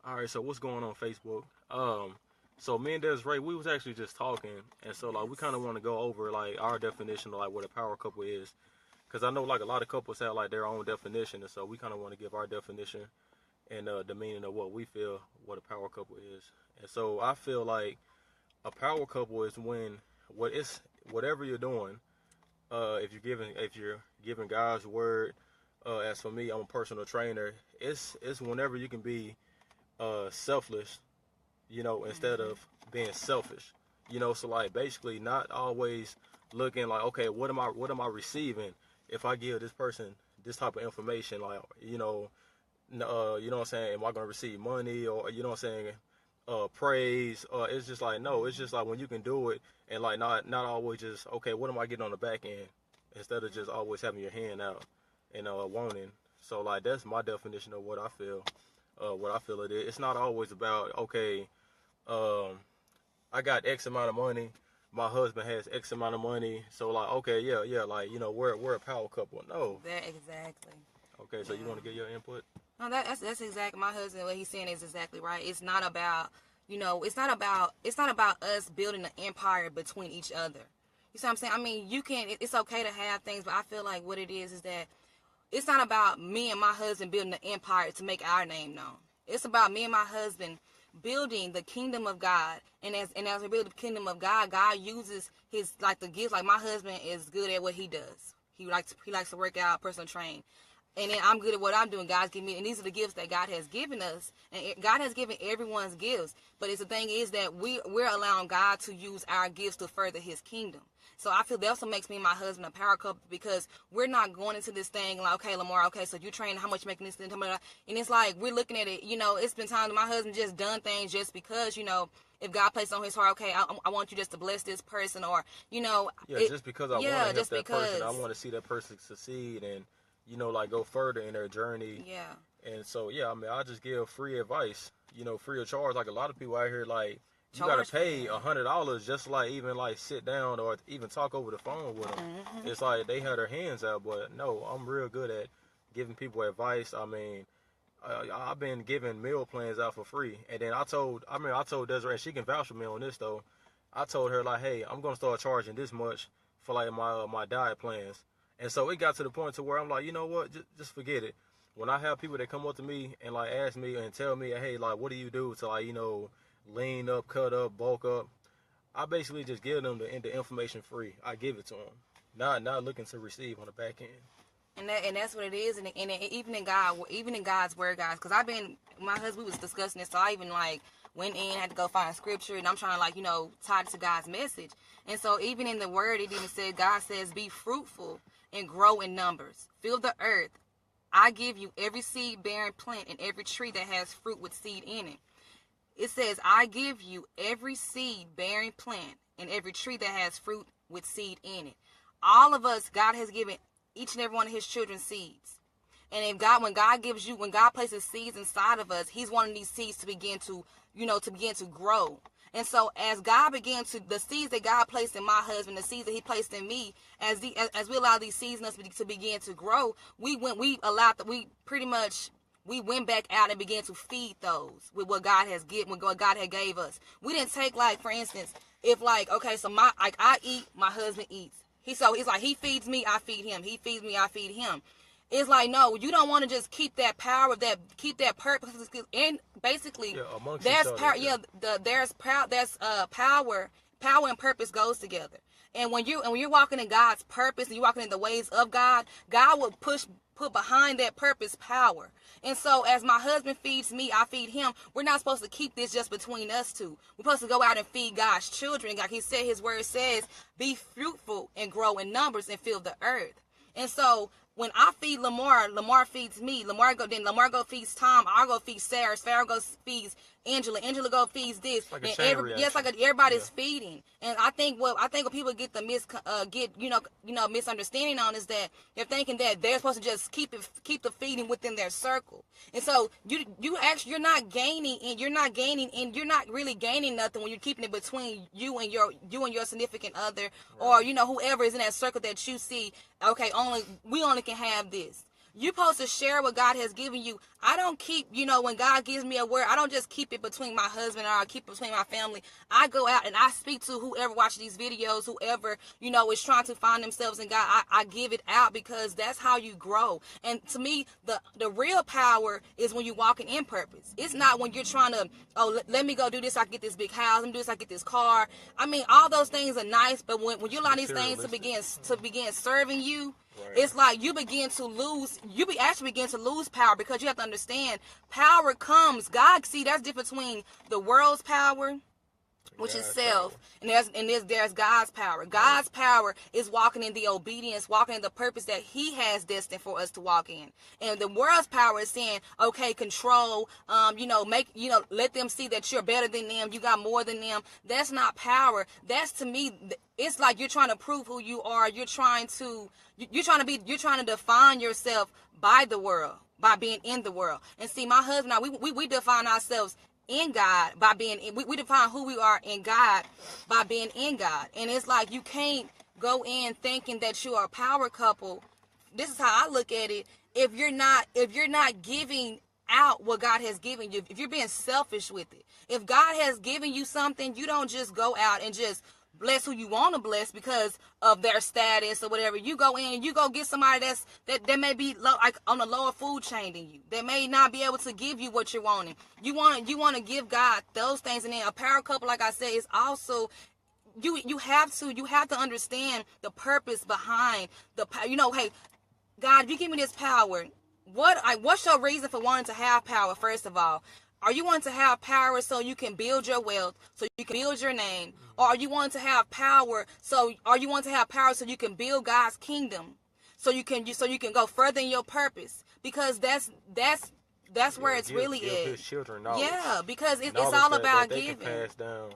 All right, so what's going on Facebook? So me and Desiree, we was actually just talking, and so like we kind of Yes. want to go over like our definition of like what a power couple is, because I know like a lot of couples have like their own definition, and so we kind of want to give our definition and the meaning of what we feel what a power couple is. And so I feel like a power couple is when what it's whatever you're doing, if you're giving God's word. As for me, I'm a personal trainer. It's whenever you can be selfless, instead Mm-hmm. of being selfish. So like basically not always looking like, okay, what am I receiving if I give this person this type of information, like, you know what I'm saying, am I gonna receive money, or you know what I'm saying, praise, it's just like, no, it's just like when you can do it, and like not always just, okay, what am I getting on the back end, instead of just always having your hand out and wanting. So like that's my definition of what I feel it is. It's not always about, okay, um, I got X amount of money. My husband has X amount of money. So like, okay, yeah, like, we're a power couple. No. That exactly. Okay, so you want to Yeah. get your input? No, that's exactly my husband. What he's saying is exactly right. It's not about it's not about us building an empire between each other. You see what I'm saying? I mean, you can. It's okay to have things, but I feel like what it is that it's not about me and my husband building an empire to make our name known. It's about me and my husband building the kingdom of God. And as we build the kingdom of God, God uses his like the gifts. Like my husband is good at what he does. He likes to work out, personal train. And then I'm good at what I'm doing. God's giving me, and these are the gifts that God has given us, and God has given everyone's gifts. But it's the thing is that we're allowing God to use our gifts to further His kingdom. So I feel that's what makes me and my husband a power couple, because we're not going into this thing like, okay, Lamar, okay, so you train, how much making this thing, and it's like we're looking at it. It's been times my husband just done things just because, if God placed on his heart, okay, I want you just to bless this person, or Yeah, just because I want to yeah, help just that person, I because, want to see that person succeed and, like go further in their journey. yeah, And so, yeah, I mean, I just give free advice, free of charge. Like a lot of people out here, like, you got charge to for pay that. $100 just to, like, even like sit down or even talk over the phone with them. Hmm. It's like they have their hands out, but no, I'm real good at giving people advice. I mean, I've been giving meal plans out for free. And then I told Desiree, and she can vouch for me on this though. I told her like, hey, I'm gonna start charging this much for like my diet plans. And so it got to the point to where I'm like, you know what, just forget it. When I have people that come up to me and like ask me and tell me, hey, like, what do you do to, like, lean up, cut up, bulk up? I basically just give them the information free. I give it to them, not looking to receive on the back end. And that's what it is, and even in God's word, guys. Because my husband, we was discussing this, so I even like went in, had to go find scripture, and I'm trying to tie it to God's message. And so even in the word, it even said, God says, be fruitful and grow in numbers, fill the earth. I give you every seed bearing plant and every tree that has fruit with seed in it. It says, I give you every seed bearing plant and every tree that has fruit with seed in it. All of us, God has given each and every one of his children seeds. And when God places seeds inside of us, he's wanting these seeds to begin to grow. And so as the seeds that God placed in my husband, the seeds that he placed in me, as we allow these seeds in us to begin to grow, we went back out and began to feed those with what God has given, what God had gave us. We didn't take, like, for instance, if like, okay, so I eat, my husband eats. It's like he feeds me, I feed him. He feeds me, I feed him. It's like, no, you don't want to just keep that power, keep that purpose, and basically, Yeah, amongst each there's other. power. Yeah. Yeah, power and purpose goes together. And when you're walking in God's purpose and you're walking in the ways of God, God will put behind that purpose power. And so as my husband feeds me, I feed him. We're not supposed to keep this just between us two. We're supposed to go out and feed God's children. Like he said, his word says, be fruitful and grow in numbers and fill the earth. And so when I feed Lamar feeds me. Lamar go feeds Tom. I go feed Sarah. Sarah goes feeds Angela. Angela go feeds this. It's like a chain reaction. Yes, everybody's Yeah. feeding. And I think what people get the misunderstanding on is that they're thinking that they're supposed to just keep the feeding within their circle. And so you're not gaining, and you're not really gaining nothing when you're keeping it between you and your significant other, or whoever is in that circle that you see. Okay, we only can have this. You supposed to share what God has given you. I don't keep, when God gives me a word, I don't just keep it between my husband or I keep it between my family. I go out and I speak to whoever watches these videos, whoever, is trying to find themselves in God. I give it out because that's how you grow. And to me, the real power is when you're walking in purpose. It's not when you're trying to, let me go do this, I get this big house, let me do this, I get this car. I mean, all those things are nice, but when you allow these things to begin serving you, right. It's like you actually begin to lose power, because you have to understand power comes. God, see, that's different between the world's power, which is self, and there's God's power. God's power is walking in the obedience, walking in the purpose that He has destined for us to walk in. And the world's power is saying, okay, control, let them see that you're better than them, you got more than them. That's not power. That's, to me, it's like you're trying to prove who you are. You're trying to define yourself by the world, by being in the world. And see, my husband and I, we define ourselves in God by being, we define who we are in God by being in God. And it's like you can't go in thinking that you are a power couple. This is how I look at it. If you're not giving out what God has given you, if you're being selfish with it, if God has given you something, you don't just go out and just bless who you want to bless because of their status or whatever. You go in and you go get somebody that may be like on a lower food chain than you. They may not be able to give you what you're wanting. You want to give God those things. And then a power couple, like I said, is also, you have to understand the behind the, hey, God, if you give me this power, what's your reason for wanting to have power? First of all, are you wanting to have power so you can build your wealth, so you can build your name? Or are you wanting to have power so you can build God's kingdom, so you can go further in your purpose? Because that's where it's really at. His children knowledge. Yeah, because it's all about that giving. Can pass down.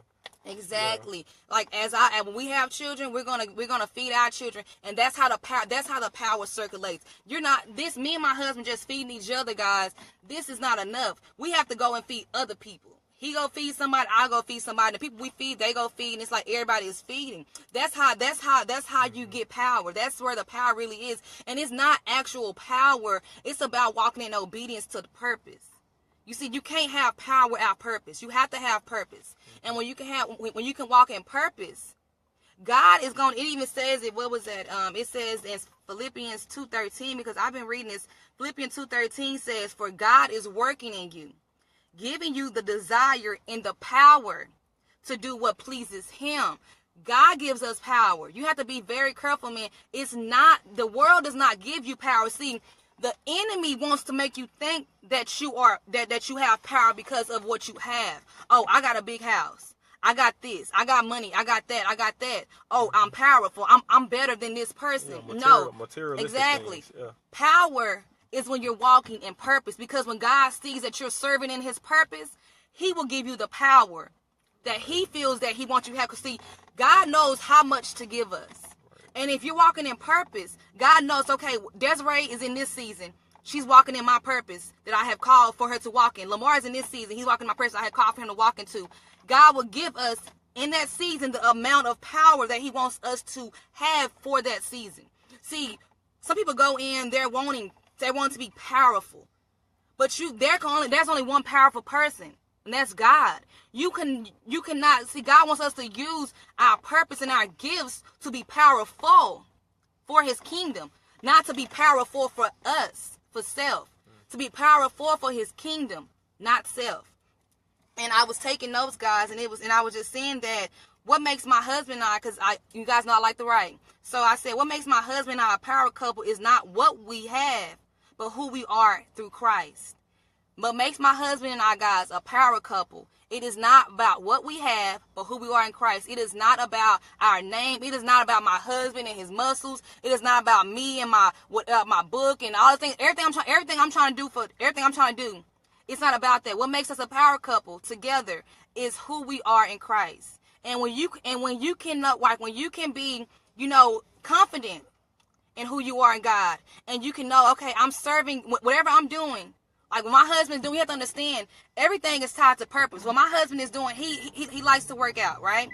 Exactly. Yeah. Like when we have children, we're gonna feed our children, and that's how the power circulates. Me and my husband just feeding each other, guys. This is not enough. We have to go and feed other people. He go feed somebody, I go feed somebody. The people we feed, they go feed, and it's like everybody is feeding. That's how you get power. That's where the power really is. And it's not actual power. It's about walking in obedience to the purpose. You see, you can't have power without purpose. You have to have purpose. And when you can walk in purpose, God is going, it even says it, what was that? It says in Philippians 2:13, because I've been reading this. Philippians 2:13 says, for God is working in you, giving you the desire and the power to do what pleases Him. God gives us power. You have to be very careful, man. The world does not give you power. See, the enemy wants to make you think that you have power because of what you have. Oh, I got a big house. I got this. I got money. I got that. I got that. Oh, I'm powerful. I'm better than this person. Yeah, no, exactly. Yeah. Power is when you're walking in purpose, because when God sees that you're serving in His purpose, He will give you the power that He feels that He wants you to have. Because see, God knows how much to give us. And if you're walking in purpose, God knows, okay, Desiree is in this season. She's walking in my purpose that I have called for her to walk in. Lamar is in this season. He's walking in my purpose I have called for him to walk into. God will give us in that season the amount of power that He wants us to have for that season. See, some people go in, they want to be powerful. But there's only one powerful person, and that's God. You cannot see, God wants us to use our purpose and our gifts to be powerful for His kingdom, not to be powerful for us, for self. To be powerful for His kingdom, not self. And I was taking notes, guys, and I was just saying that what makes my husband and I, because you guys know I like to write. So I said, what makes my husband and I a power couple is not what we have, but who we are through Christ. What makes my husband and I, guys, a power couple, it is not about what we have, but who we are in Christ. It is not about our name. It is not about my husband and his muscles. It is not about me and my book and all the things. Everything I'm trying to do. It's not about that. What makes us a power couple together is who we are in Christ. And when you can be, confident in who you are in God, and you can know, okay, I'm serving whatever I'm doing. Like when my husband's doing, you have to understand everything is tied to purpose. What my husband is doing, he likes to work out, right?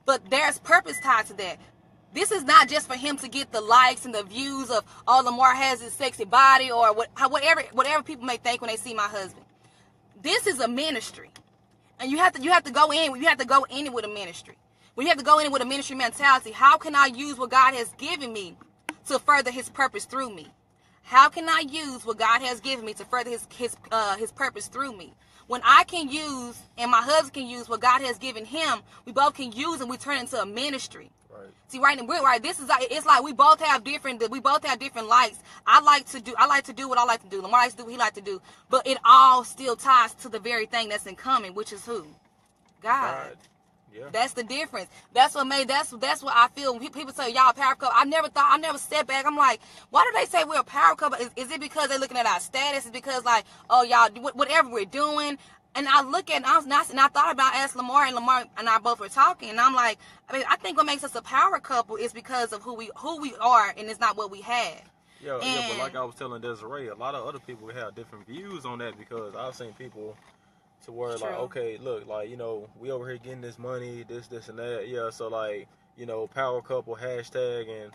But there's purpose tied to that. This is not just for him to get the likes and the views of, oh, Lamar has his sexy body, or whatever people may think when they see my husband. This is a ministry, and you have to go in. You have to go in it with a ministry. When you have to go in it with a ministry mentality, how can I use what God has given me to further His purpose through me? How can I use what God has given me to further His purpose through me? When I can use, and my husband can use what God has given him, we both can use and we turn into a ministry. Right. See, right. This is it's like we both have different likes. I like to do what I like to do. Lamar likes to do what he likes to do. But it all still ties to the very thing that's in common, which is who? God. Yeah. That's the difference. That's what I feel when people say y'all a power couple. I never stepped back. I'm like, why do they say we're a power couple? Is it because they're looking at our status? Is it because like, oh, y'all, whatever we're doing? And I look at, and I thought about asking Lamar, and Lamar and I both were talking, and I'm like, I think what makes us a power couple is because of who we are, and it's not what we have. Yeah, but like I was telling Desiree, a lot of other people have different views on that, because I've seen people to where like, okay, look, like, you know, we over here getting this money, this and that, yeah, so like, you know, power couple hashtag, and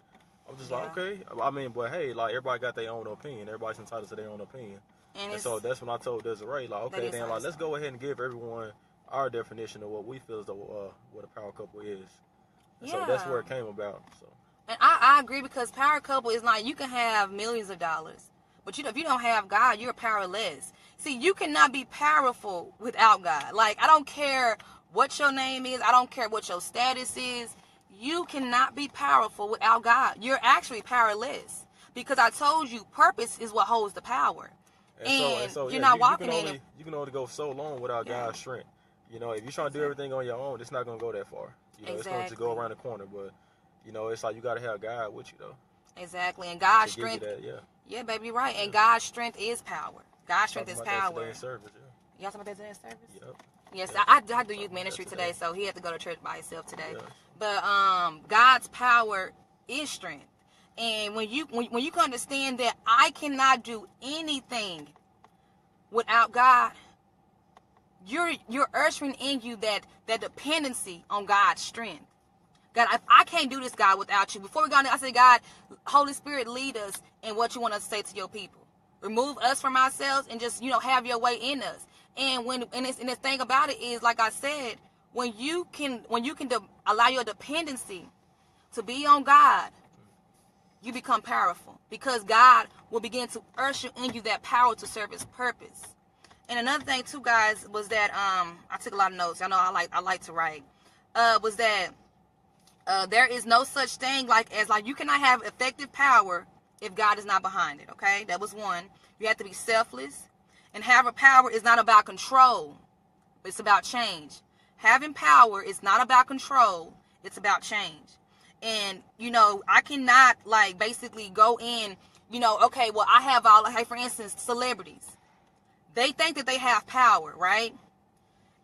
I'm just like, okay, I mean, but hey, like, everybody got their own opinion, everybody's entitled to their own opinion. And so that's when I told Desiree, like, okay, then like, let's go ahead and give everyone our definition of what we feel is what a power couple is. And so that's where it came about. So. And I agree, because power couple is like, you can have millions of dollars, but if you don't have God, you're powerless. See, you cannot be powerful without God. Like, I don't care what your name is, I don't care what your status is. You cannot be powerful without God. You're actually powerless, because I told you, purpose is what holds the power. And so you're not walking in it. You can only go so long without God's strength. You know, if you're trying to do everything on your own, it's not going to go that far. You know, it's going to go around the corner. But, you know, it's like you got to have God with you, though. Exactly. And God's strength. Yeah, baby, you're right. And God's strength is power. God's strength is power. Service, Y'all talking about that today in service? Yep. Yes, I do youth ministry today, so he had to go to church by himself today. Yeah. But God's power is strength. And when you can understand that I cannot do anything without God, you're ushering in you that dependency on God's strength. God, I can't do this, God, without you. Before we go on, I said, God, Holy Spirit, lead us in what you want us to say to your people. Remove us from ourselves and just, have your way in us. And the thing about it is, like I said, when you can allow your dependency to be on God, you become powerful, because God will begin to usher in you that power to serve His purpose. And another thing too, guys, was that I took a lot of notes. I know I like to write. Was that there is no such thing as you cannot have effective power if God is not behind it. Okay, that was one. You have to be selfless, and having power is not about control. It's about change. Having power is not about control. It's about change. And, I cannot, basically go in, okay, well, I have for instance, celebrities. They think that they have power, right?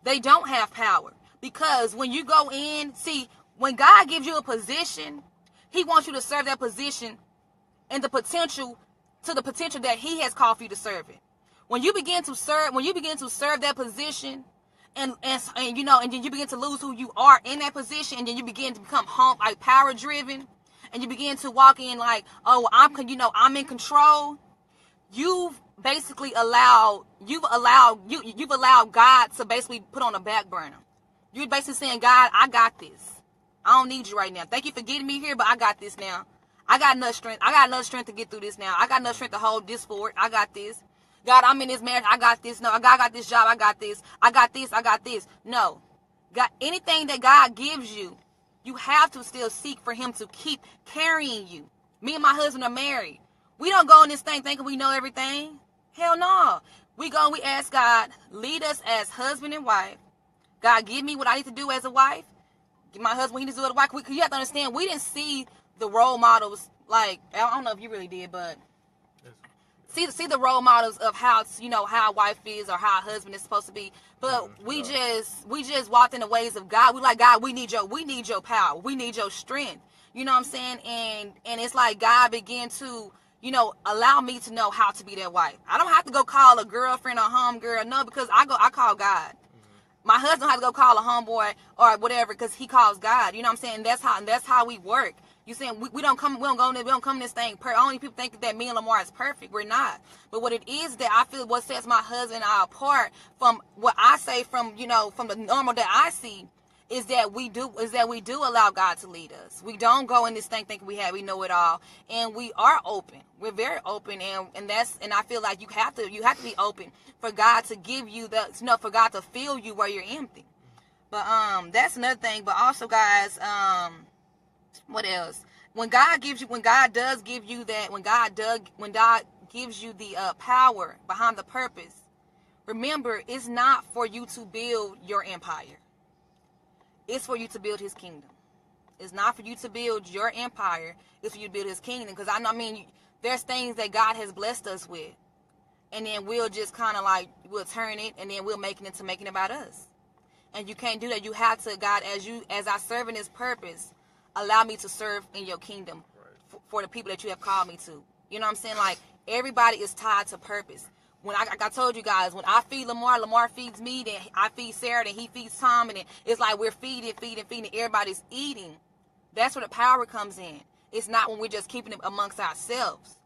They don't have power. Because when you go in, see, when God gives you a position, He wants you to serve that position and the potential that He has called for you to serve it. When you begin to serve that position, and then you begin to lose who you are in that position, and then you begin to become power driven, and you begin to walk in like, oh, I'm in control. You've basically allowed God to basically put on a back burner. You're basically saying, God, I got this. I don't need you right now. Thank you for getting me here, but I got this now. I got enough strength. I got enough strength to get through this now. I got enough strength to hold this forward. I got this. God, I'm in this marriage. I got this. No, God, I got this job. I got this. I got this. I got this. No. God, anything that God gives you, you have to still seek for Him to keep carrying you. Me and my husband are married. We don't go in this thing thinking we know everything. Hell no. We ask God, lead us as husband and wife. God, give me what I need to do as a wife. Give my husband what he needs to do as a wife. You have to understand, we didn't see the role models, I don't know if you really did, but see the role models of how how a wife is or how a husband is supposed to be. But we just walked in the ways of God. We like, God, we need your power. We need your strength. You know what I'm saying? And it's like God began to, allow me to know how to be that wife. I don't have to go call a girlfriend or home girl, no, because I call God. My husband don't have to go call a homeboy or whatever, because he calls God. You know what I'm saying? That's how we work. You saying we don't come in this thing. Only people think that me and Lamar is perfect. We're not. But what it is that I feel what sets my husband and I apart from what I say from from the normal that I see is that we do allow God to lead us. We don't go in this thing thinking we know it all, and we are open. We're very open, and I feel like you have to be open for God to give you for God to fill you where you're empty. But that's another thing. But also, guys, what else? When God gives you the power behind the purpose, remember, it's not for you to build your empire. It's for you to build his kingdom. It's not for you to build your empire. It's for you to build his kingdom. Because there's things that God has blessed us with. And then we'll just kind of we'll turn it and then we'll make it into making it about us. And you can't do that. You have to, God, as I serve in his purpose, allow me to serve in your kingdom for the people that you have called me to. You know what I'm saying? Everybody is tied to purpose. When I told you guys, when I feed Lamar feeds me, then I feed Sarah, then he feeds Tom, and it's like we're feeding, everybody's eating. That's where the power comes in. It's not when we're just keeping it amongst ourselves.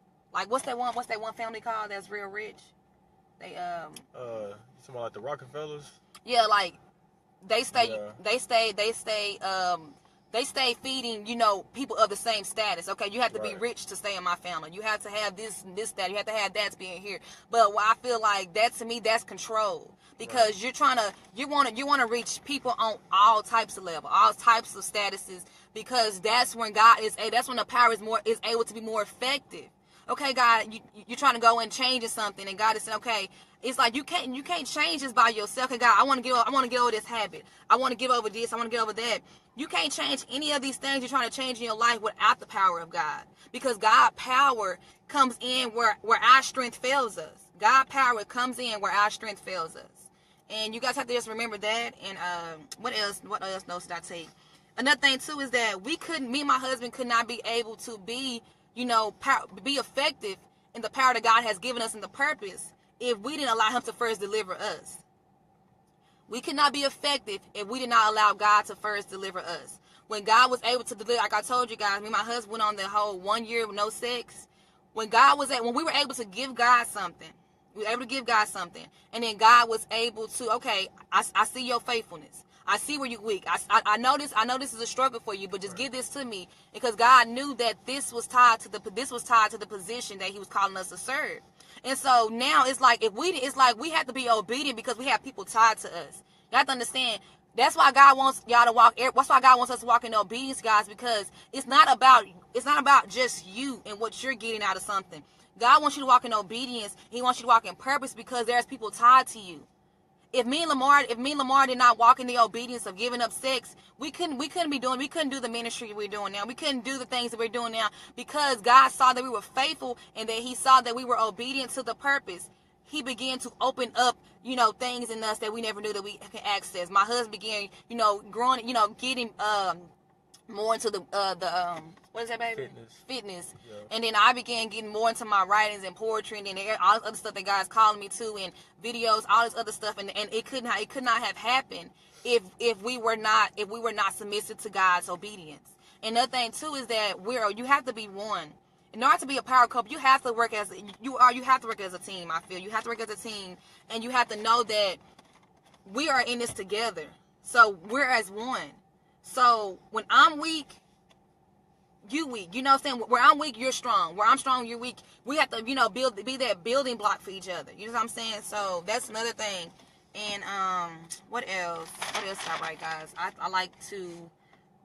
What's that one family called that's real rich? They something like the Rockefellers? Yeah, they stay feeding, people of the same status. Okay, you have to be rich to stay in my family. You have to have this, that. You have to have that being here. But I feel like that, to me, that's control. Because you want to reach people on all types of levels, all types of statuses. Because that's when that's when the power is able to be more effective. Okay, God, you're trying to go and change something, and God is saying, okay, it's like you can't change this by yourself. Okay, God, I want to get over this habit. I want to get over this. I want to get over that. You can't change any of these things you're trying to change in your life without the power of God. Because God power comes in where our strength fails us. God power comes in where our strength fails us. And you guys have to just remember that. And what else notes did I take? Another thing too is that me and my husband could not be able to be effective in the power that God has given us in the purpose if we didn't allow him to first deliver us. We could not be effective if we did not allow God to first deliver us. When God was able to deliver, like I told you guys, me and my husband went on the whole 1 year with no sex. When we were able to give God something, and then God was able to, okay, I see your faithfulness. I see where you're weak. I know this is a struggle for you, but just give this to me, because God knew that this was tied to the position that he was calling us to serve. And so now it's like we have to be obedient because we have people tied to us. You have to understand. That's why God wants y'all to walk. That's why God wants us to walk in obedience, guys, because it's not about just you and what you're getting out of something. God wants you to walk in obedience. He wants you to walk in purpose because there's people tied to you. If me and Lamar did not walk in the obedience of giving up sex, we couldn't do the ministry we're doing now. We couldn't do the things that we're doing now because God saw that we were faithful and that he saw that we were obedient to the purpose. He began to open up, things in us that we never knew that we could access. My husband began, growing, getting more into the what is that, baby? Fitness. Yeah. And then I began getting more into my writings and poetry, and then all this other stuff that God's calling me to, and videos, all this other stuff, and it could not have happened if we were not submissive to God's obedience. And another thing too is that you have to be one. In order to be a power couple, you have to work as a team. I feel you have to work as a team, and you have to know that we are in this together. So we're as one. So when I'm weak, you weak. You know what I'm saying? Where I'm weak, you're strong. Where I'm strong, you're weak. We have to, be that building block for each other. You know what I'm saying? So that's another thing. And what else? What else did I write, guys? I like to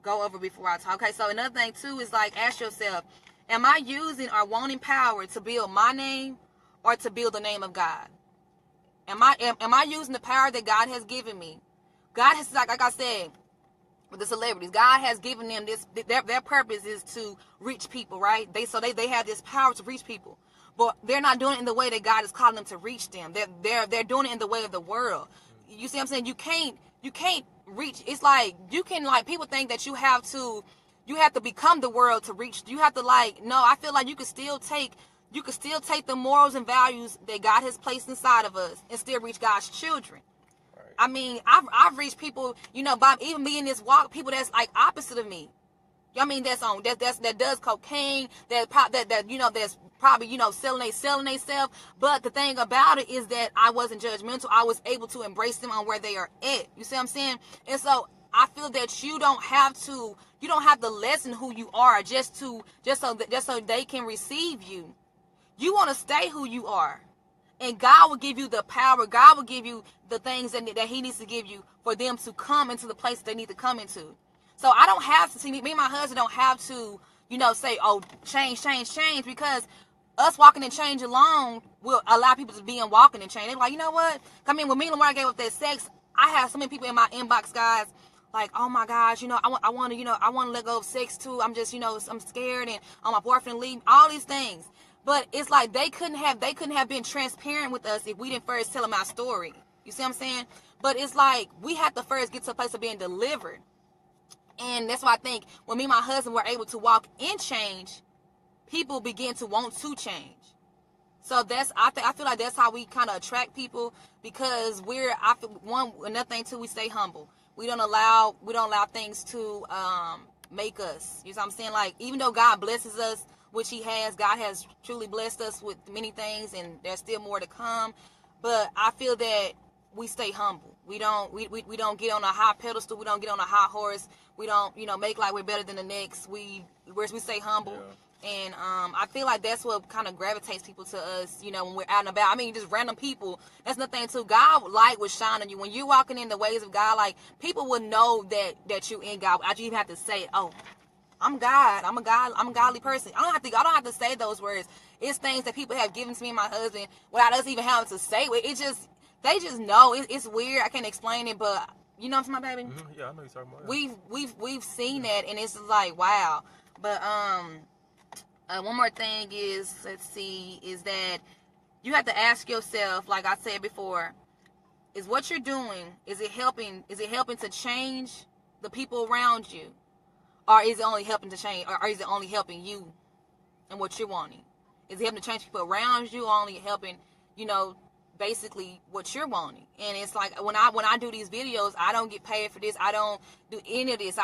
go over before I talk. Okay, so another thing too is ask yourself, am I using or wanting power to build my name or to build the name of God? Am I using the power that God has given me? God has, like I said, with the celebrities, God has given them this. Their purpose is to reach people, right? They have this power to reach people, but they're not doing it in the way that God is calling them to reach them. They're doing it in the way of the world. You see what I'm saying? You can't reach. It's like you can people think that you have to become the world to reach. You have to no. I feel like you could still take the morals and values that God has placed inside of us and still reach God's children. I mean, I've reached people, by even me in this walk, people that's opposite of me. I mean, that does cocaine, that's probably, selling themselves. But the thing about it is that I wasn't judgmental. I was able to embrace them on where they are at. You see what I'm saying? And so I feel that you don't have to lessen who you are just so they can receive you. You want to stay who you are. And God will give you the power. God will give you the things that he needs to give you for them to come into the place they need to come into. So I don't have to, me and my husband don't have to, say, oh, change, because us walking in change alone will allow people to be in walking in change. They're like, you know what? I mean, when me and Lamar gave up that sex, I have so many people in my inbox, guys, like, oh my gosh, I want to let go of sex too. I'm just, I'm scared, and my boyfriend leave, all these things. But it's like they couldn't have been transparent with us if we didn't first tell them our story. You see what I'm saying? But it's like we have to first get to a place of being delivered. And that's why I think when me and my husband were able to walk in change, people begin to want to change. So I feel like that's how we kind of attract people, because another thing too, we stay humble. We don't allow things to make us. You know what I'm saying? Like, even though God blesses us, which he has, God has truly blessed us with many things, and there's still more to come. But I feel that we stay humble. We don't get on a high pedestal. We don't get on a high horse. We don't, make like we're better than the next. We stay humble. Yeah. And I feel like that's what kind of gravitates people to us, when we're out and about. I mean, just random people. That's nothing too. God light will shine on you. When you're walking in the ways of God, like, people will know that you're in God. I just even have to say, oh, I'm God. I'm a godly person. I don't have to say those words. It's things that people have given to me and my husband without us even having to say it. They just know. It's weird. I can't explain it, but you know what I'm talking about, baby? Mm-hmm. Yeah, I know you're talking about. We've seen that, and it's like, wow. But one more thing is, is that you have to ask yourself, like I said before, is what you're doing, is it helping to change the people around you? Or is it only helping to change, or is it only helping you and what you're wanting? Is it helping to change people around you, or only helping, basically what you're wanting? And it's like, when I do these videos, I don't get paid for this. I don't do any of this.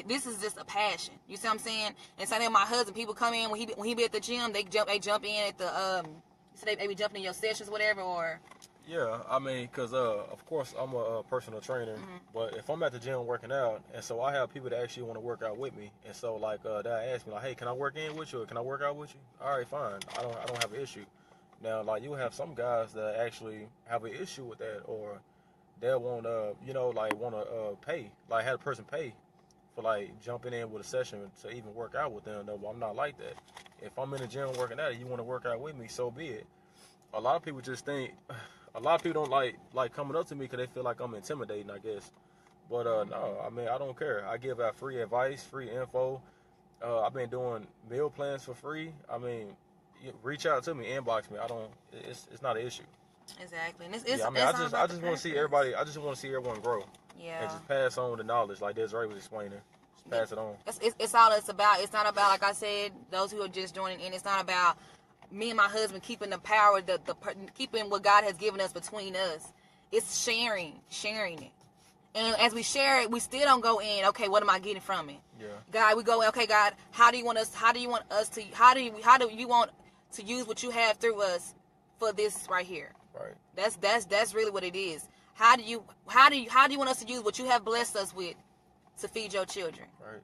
This is just a passion. You see what I'm saying? And so then my husband, people come in when he be at the gym, they jump in at the so they be jumping in your sessions, whatever, or. Yeah, I mean, because, of course, I'm a personal trainer, mm-hmm. But if I'm at the gym working out, and so I have people that actually want to work out with me, and so, like, they ask me, like, hey, can I work in with you, or can I work out with you? All right, fine. I don't have an issue. Now, like, you have some guys that actually have an issue with that, or they'll want to pay, like, have a person pay for, like, jumping in with a session to even work out with them. No, I'm not like that. If I'm in the gym working out and you want to work out with me, so be it. A lot of people just think... A lot of people don't like coming up to me because they feel like I'm intimidating, I guess. But no, I mean, I don't care. I give out free advice, free info. I've been doing meal plans for free. I mean, reach out to me, inbox me. It's not an issue. Exactly. And I just want to see everybody. I just want to see everyone grow. Yeah. And just pass on the knowledge, like Desiree was explaining. Just pass it on. It's all it's about. It's not about, like I said, those who are just joining in. It's not about me and my husband keeping the power, keeping what God has given us between us. It's sharing it. And as we share it, we still don't go in, okay, what am I getting from it? Yeah. God, we go, okay, God, how do you want to use what you have through us for this right here? Right. That's really what it is. How do you want us to use what you have blessed us with to feed your children? Right.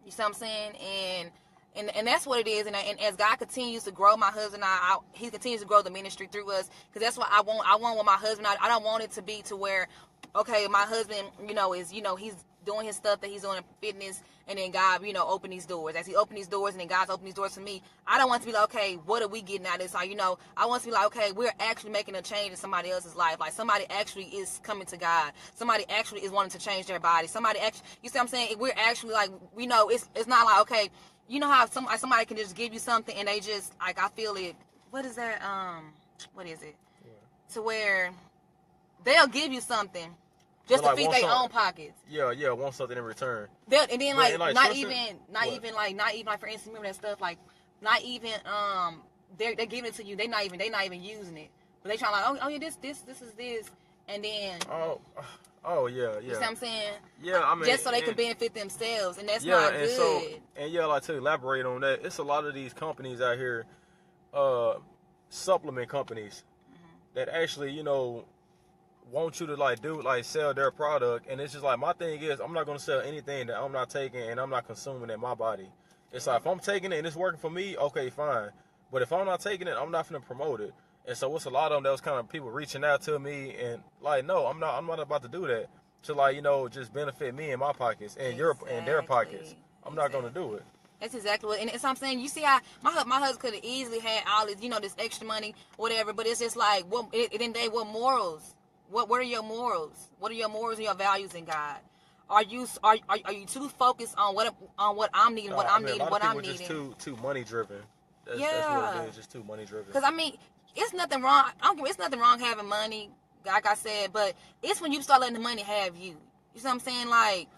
You see what I'm saying? And that's what it is. And as God continues to grow my husband, he continues to grow the ministry through us. Because that's what I want. I want with my husband. I don't want it to be to where, okay, my husband, is, he's doing his stuff that he's doing in fitness, and then God, open these doors. As he opened these doors, and then God's opened these doors for me, I don't want to be like, okay, what are we getting out of this? Like, I want to be like, okay, we're actually making a change in somebody else's life. Like, somebody actually is coming to God. Somebody actually is wanting to change their body. Somebody actually, you see what I'm saying? We're actually like, it's not like, okay, you know how somebody can just give you something and they just, like, I feel it. What is that? What is it? Yeah. To where they'll give you something just to feed their own pockets. Yeah, want something in return. And then not even for instance, remember that stuff, like, not even they're giving it to you. They not even using it, but they trying like, oh yeah, this is this, and then Oh yeah, yeah. You see what I'm saying? Yeah, I mean, just so they can benefit themselves, and that's not good. Like to elaborate on that, it's a lot of these companies out here, supplement companies, that actually, you know, want you to like sell their product, and it's just like, my thing is, I'm not gonna sell anything that I'm not taking and I'm not consuming in my body. It's like, if I'm taking it and it's working for me, okay, fine. But if I'm not taking it, I'm not gonna promote it. And so it's a lot of them that was kind of people reaching out to me and like, no, I'm not about to do that to, like, you know, just benefit me in my pockets and and their pockets. I'm not gonna do it. That's exactly what, and it's what I'm saying. You see how my husband could have easily had all this, you know, this extra money, whatever. But it's just like, what morals? What are your morals? What are your morals and your values in God? Are you too focused on what I'm needing, what I'm needing? Just too money driven. That's what it is. Just too money driven. Because I mean, it's nothing wrong. It's nothing wrong having money, like I said. But it's when you start letting the money have you. You see what I'm saying? Like,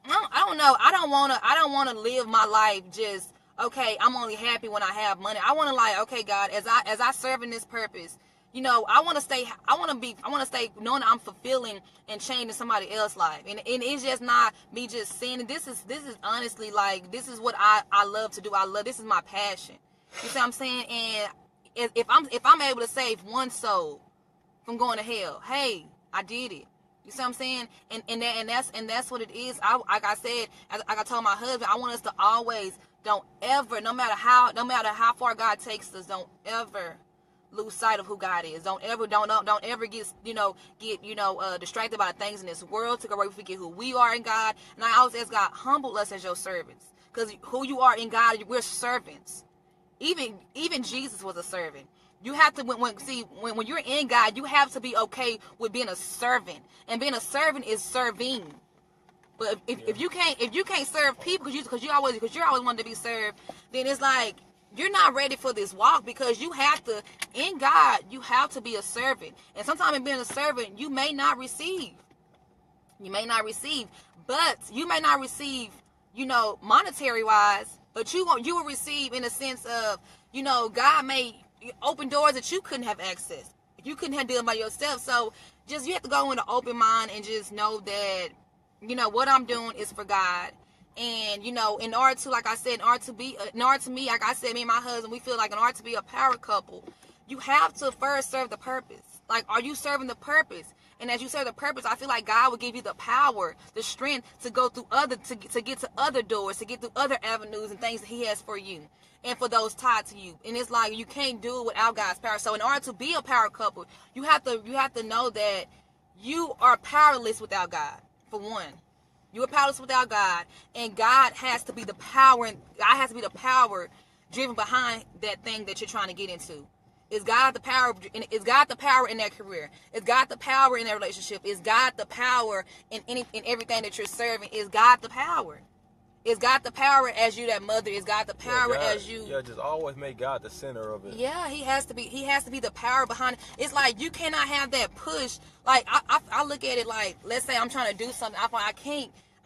I don't know. I don't wanna live my life just, okay, I'm only happy when I have money. I wanna, like, okay, God, as I serve in this purpose, you know, I wanna stay knowing that I'm fulfilling and changing somebody else's life. And it's just not me just saying, this is honestly, like, this is what I love to do. This is my passion. You see what I'm saying? And if I'm able to save one soul from going to hell, hey, I did it. You see what I'm saying? And that's what it is. Like I said, like I told my husband, I want us to always, don't ever, no matter how far God takes us, don't ever lose sight of who God is. Don't ever get distracted by the things in this world to go away, forget who we are in God. And I always ask God, humble us as your servants, because who you are in God, we're servants. Even Jesus was a servant. You have to, when you're in God, you have to be okay with being a servant, and being a servant is serving. But if you can't serve people because you always wanted to be served, then it's like you're not ready for this walk, because you have to, in God, you have to be a servant. And sometimes in being a servant, you may not receive. But you may not receive, you know, monetary wise, but you will receive in a sense of, you know, God may open doors that you couldn't have accessed. You couldn't have done it by yourself. So just, you have to go with an open mind and just know that, you know, what I'm doing is for God. And, you know, in order to, like I said, like I said, me and my husband, we feel like in order to be a power couple, you have to first serve the purpose. Like, are you serving the purpose? And as you serve the purpose, I feel like God will give you the power, the strength to go through to get to other doors, to get through other avenues and things that He has for you and for those tied to you. And it's like, you can't do it without God's power. So in order to be a power couple, you have to know that you are powerless without God. For one, you are powerless without God, and God has to be the power. God has to be the power driven behind that thing that you're trying to get into. Is God the power? Is God the power in that career? Is God the power in that relationship? Is God the power in everything that you're serving? Is God the power? Is God the power as you that mother? Is God the power as you? Yeah, just always make God the center of it. Yeah, He has to be. He has to be the power behind it. It's like you cannot have that push. Like I look at it like, let's say I'm trying to do something. I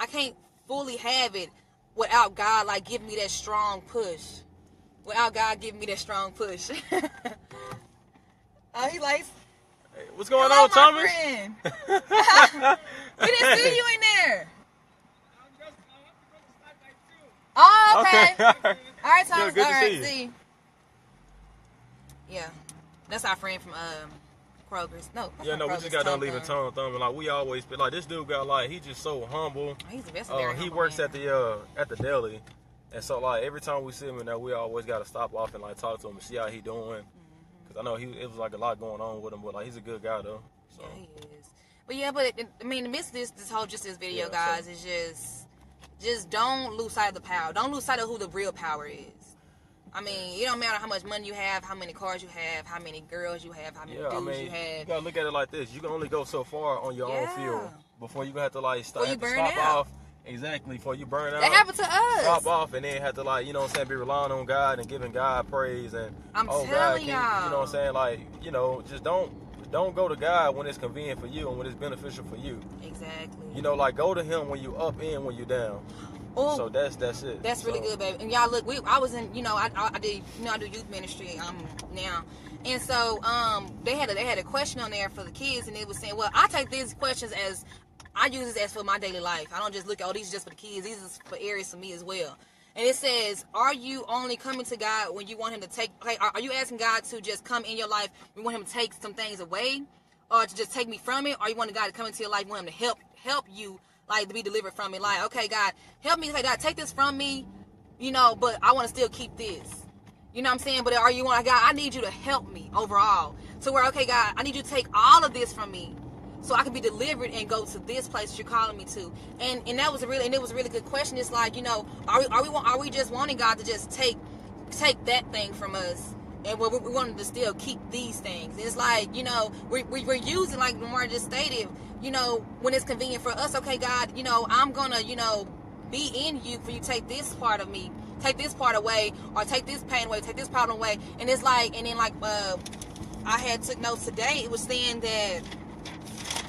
can't fully have it without God, like, giving me that strong push. Without God giving me that strong push. He likes. Hey, what's going on, Thomas? Friend. We didn't see you in there. Oh, okay. All right, Thomas. Good all to right, see you. Yeah, that's our friend from Kroger's. No. Yeah, no, we just got done leaving Tom Thumb, and like we always been like, this dude got, like, he just so humble. He's very he works at the deli, and so like every time we see him in there, we always got to stop off and like talk to him and see how he doing. Cause I know it was like a lot going on with him, but like he's a good guy though. So. Yeah, he is. But yeah, I mean, amidst this video, guys, is just don't lose sight of the power. Don't lose sight of who the real power is. I mean, it don't matter how much money you have, how many cars you have, how many girls you have, how many dudes you have. You gotta look at it like this. You can only go so far on your own fuel before you have to like stop off. Exactly, before you burn out. That happened to us. Stop off and then have to, like, you know what I'm saying, be relying on God and giving God praise and telling God, y'all. You know what I'm saying, like, you know, just don't go to God when it's convenient for you and when it's beneficial for you. Exactly. You know, like, go to Him when you up and when you down. Ooh, so that's it. That's really good, baby. And y'all, look, I was in, I do youth ministry now, and so they had a question on there for the kids, and it was saying, well, I take these questions as I use this as for my daily life. I don't just look at, oh, these are just for the kids. These are for areas for me as well. And it says, are you only coming to God when you want him to take, okay, are you asking God to just come in your life, you want him to take some things away, or to just take me from it, or you want God to come into your life, you want him to help you, like, to be delivered from it, like, okay, God, help me, God, take this from me, but I want to still keep this. You know what I'm saying? But are you want, God, I need you to help me overall. So where, okay, God, I need you to take all of this from me so I can be delivered and go to this place that you're calling me to. And that was a really good question. It's like, are we just wanting God to just take that thing from us, and we wanted to still keep these things? And it's like, we're using, like Lamar just stated, when it's convenient for us. Okay, God, I'm gonna, be in you for you to take this part of me, take this part away, or take this pain away, take this problem away. And it's like, and then like I had took notes today. It was saying that,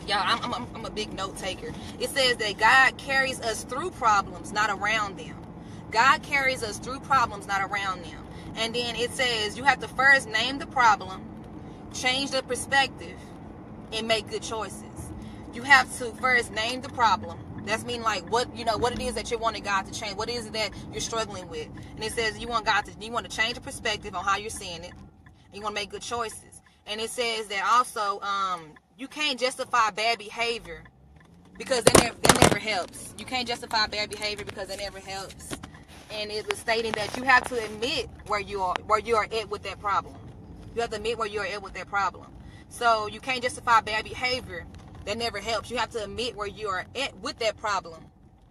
y'all, I'm a big note taker. It says that God carries us through problems, not around them. God carries us through problems, not around them. And then it says you have to first name the problem, change the perspective, and make good choices. You have to first name the problem. That's mean like what it is that you're wanting God to change. What is it that you're struggling with? And it says you want to change the perspective on how you're seeing it. And you want to make good choices. And it says that also you can't justify bad behavior because that never helps. You can't justify bad behavior because that never helps. And it was stating that you have to admit where you are at with that problem. You have to admit where you are at with that problem. So you can't justify bad behavior. That never helps. You have to admit where you are at with that problem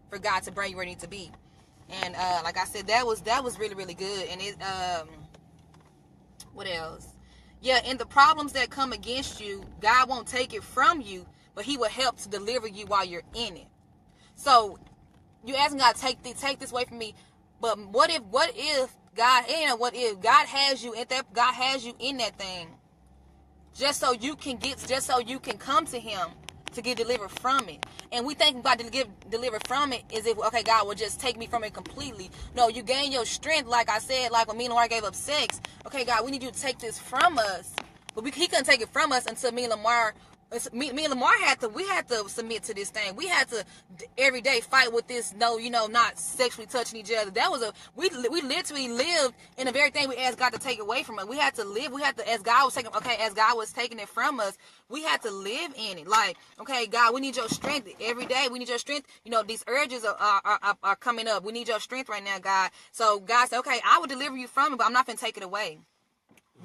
for God to bring you where you need to be. And like I said, that was really, really good. And it what else? Yeah, and the problems that come against you, God won't take it from you, but he will help to deliver you while you're in it. So you asking God, take this away from me. But what if God has you at that, God has you in that thing just so you can come to him to get delivered from it. And we think God to get delivered from it is if, okay, God will just take me from it completely. No, you gain your strength, like I said, like when me and Lamar gave up sex. Okay, God, we need you to take this from us. But he couldn't take it from us until me and Lamar had to submit to this thing. We had to every day fight with this not sexually touching each other. That was we literally lived in the very thing we asked God to take away from us. We had to live. We had to, as God was taking it from us, we had to live in it. Like, okay, God, we need your strength every day. We need your strength. These urges are coming up. We need your strength right now, God. So God said, okay, I will deliver you from it, but I'm not going to take it away.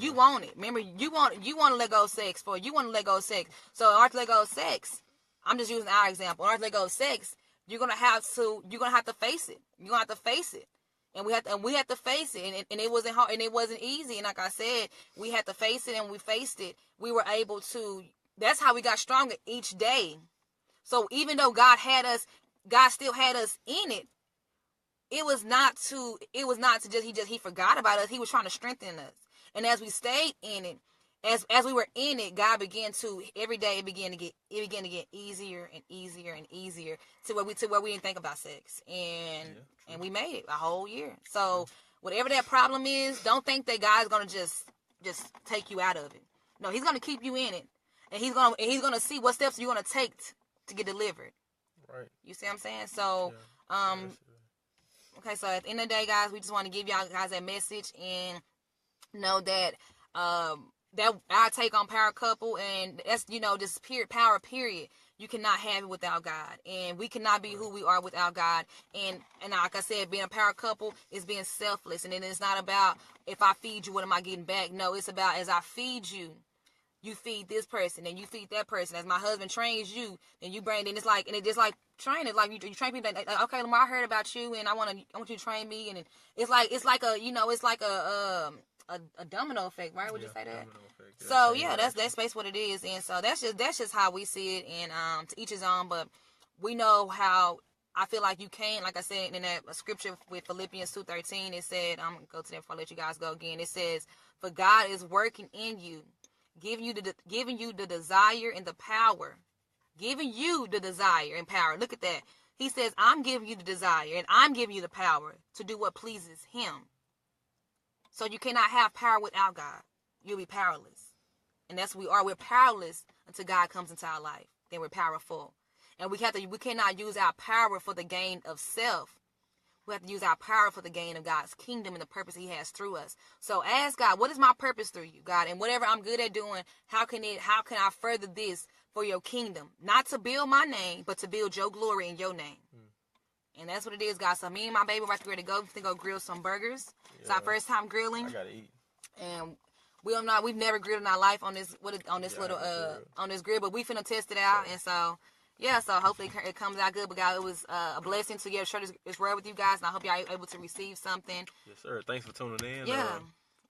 You want it. Remember, you want to let go of sex. You want to let go of sex. So in order to let go of sex, I'm just using our example. In order to let go of sex, you're gonna have to face it. You're gonna have to face it. And we had to face it. And it wasn't hard, and it wasn't easy. And like I said, we had to face it, and we faced it. We were able to. That's how we got stronger each day. So even though God still had us in it. It was not to just he forgot about us. He was trying to strengthen us. And as we stayed in it, as we were in it, God began to every day it began to get easier and easier and easier to where we didn't think about sex. And we made it a whole year. So whatever that problem is, don't think that God's gonna just take you out of it. No, he's gonna keep you in it. And he's gonna see what steps you're gonna take to get delivered. Right. You see what I'm saying? So okay, so at the end of the day, guys, we just want to give y'all guys that message and know that that our take on power couple, and that's this power period. You cannot have it without God, and we cannot be who we are without God. And like I said, being a power couple is being selfless, and then it's not about if I feed you, what am I getting back? No, it's about as I feed you. You feed this person, and you feed that person. As my husband trains you, then you bring. Then it's like, and it just like training. Like you train people. Like, okay, Lamar, I heard about you, and I want you to train me. And it's like a domino effect, right? Would you say that? Domino effect. So yeah, that's basically what it is. And so that's just how we see it. And to each his own. But we know how. I feel like you can't, like I said in that scripture with Philippians 2:13. It said, I'm gonna go to that before I let you guys go again. It says, "For God is working in you." Giving you the desire and the power. Giving you the desire and power. Look at that. He says, I'm giving you the desire and I'm giving you the power to do what pleases him. So you cannot have power without God. You'll be powerless. And that's what we are. We're powerless until God comes into our life. Then we're powerful. And we cannot use our power for the gain of self. We have to use our power for the gain of God's kingdom and the purpose he has through us. So ask God, what is my purpose through you, God? And whatever I'm good at doing, how can I further this for your kingdom? Not to build my name, but to build your glory in your name. And that's what it is, God. So me and my baby are ready to go grill some burgers. Yeah. It's our first time grilling. I gotta eat. And we've never grilled in our life on this grill, but we finna test it out. And so yeah, so hopefully it comes out good. But God, it was a blessing to share this word with you guys, and I hope y'all are able to receive something. Yes, sir. Thanks for tuning in. Yeah.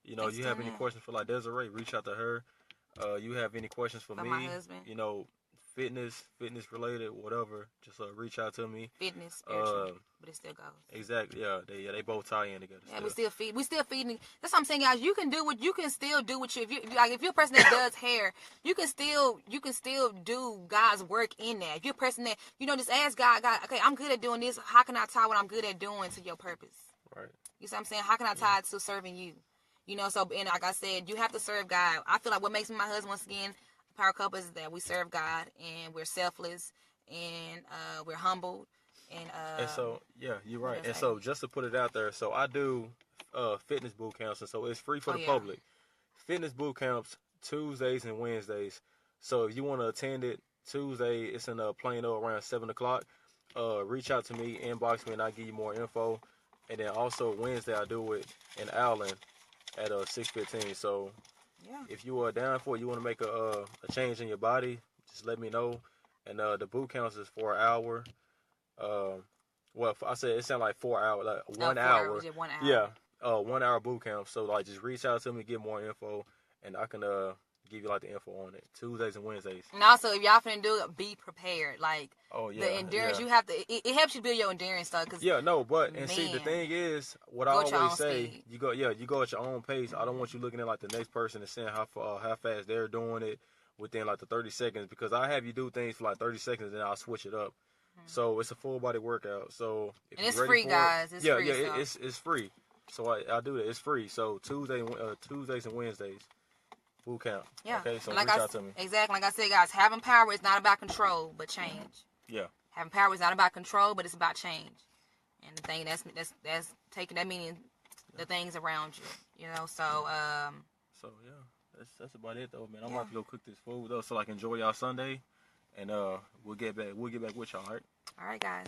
You have any questions for Desiree, reach out to her. You have any questions for me? My husband. Fitness related, whatever. Just reach out to me. Fitness, spiritual, but it still goes. Exactly. Yeah. They both tie in together. Yeah, still. We still feeding. That's what I'm saying, guys. You can still do what if you're a person that does hair, you can still do God's work in that. If you're a person that just ask God, okay, I'm good at doing this. How can I tie what I'm good at doing to your purpose? Right. You see what I'm saying? How can I tie it to serving you? So and like I said, you have to serve God. I feel like what makes me my husband, once again, power couple, is that we serve God and we're selfless and we're humbled and so you're right. And so just to put it out there, so I do fitness boot camps, and so it's free for the public. Fitness boot camps Tuesdays and Wednesdays. So if you want to attend it, Tuesday it's in Plano around 7:00. Reach out to me, inbox me, and I'll give you more info. And then also Wednesday I do it in Allen at 6:15. So if you are down for it, you want to make a change in your body, just let me know. And the boot camps is for an hour. I said it sounded like 4 hours, like 1 hour. 1 hour. Yeah, 1 hour boot camp. So just reach out to me, get more info, and I can give you the info on it. Tuesdays and Wednesdays. And also, if y'all finna do it, be prepared. The endurance you have to. It helps you build your endurance stuff. See, the thing is, what I always say, you go at your own pace. I don't want you looking at the next person and seeing how fast they're doing it within the 30 seconds, because I have you do things for 30 seconds and then I'll switch it up. So it's a full body workout. So and it's free, guys. It's free. It's free. So I do that. It's free. So Tuesdays and Wednesdays. Boot camp. Yeah. Okay, so reach out to me. Exactly. Like I said, guys, having power is not about control, but change. Yeah. Having power is not about control, but it's about change. And the thing that's taking that meaning the things around you. So that's about it though, man. I'm about to go cook this food though, so enjoy y'all Sunday, and we'll get back with y'all, all right? All right, guys.